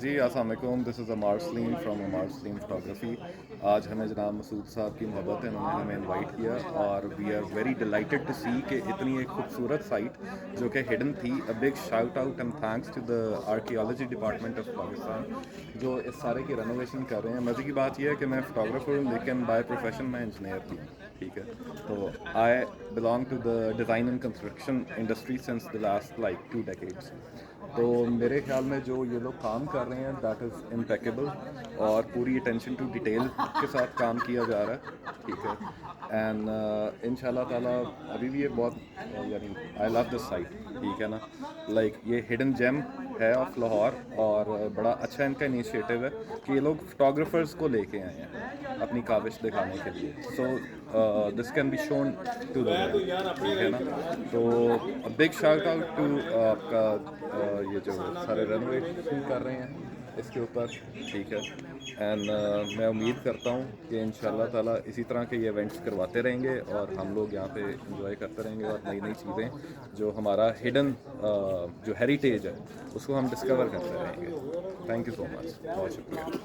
جی السلام علیکم، دس از عمار سلیم from Ammar Saleem photography. آج ہمیں جناب مسعود صاحب کی محبت ہے، انہوں نے ہمیں انوائٹ کیا اور we are very delighted to see کہ اتنی ایک خوبصورت سائٹ جو کہ ہڈن تھی. A big shout out and thanks to the archaeology department of Pakistan جو اس سارے کی رینوویشن کر رہے ہیں. مزے کی بات یہ ہے کہ میں فوٹوگرافر ہوں لیکن بائی پروفیشن میں انجینئر تھی. ٹھیک ہے، تو I belong to the design and construction industry since the last like 2 decades. تو میرے خیال میں جو یہ لوگ کام کر رہے ہیں دیٹ از امپیکیبل اور پوری اٹینشن ٹو ڈیٹیل کے ساتھ کام کیا جا رہا ہے. ٹھیک ہے، اینڈ ان شاء اللہ تعالیٰ ابھی بھی یہ بہت یعنی آئی لو دس سائٹ. ٹھیک ہے نا، لائک یہ ہڈن جیم ہے آف لاہور اور بڑا اچھا ان کا انیشیٹو ہے کہ یہ لوگ فوٹوگرافرز کو لے کے آئے ہیں اپنی کاوش دکھانے کے لیے. So this can be shown to the world. ٹھیک ہے نا، تو بگ شاؤٹ آؤٹ ٹو آپ کا یہ جو سارے رینوویشن کر رہے ہیں اس کے اوپر. ٹھیک ہے، اینڈ میں امید کرتا ہوں کہ ان شاء اللہ تعالیٰ اسی طرح کے یہ ایونٹس کرواتے رہیں گے اور ہم لوگ یہاں پہ انجوائے کرتے رہیں گے اور نئی نئی چیزیں جو ہمارا ہڈن جو ہیریٹیج ہے اس کو ہم ڈسکور کرتے رہیں گے. تھینک یو سو مچ، بہت شکریہ.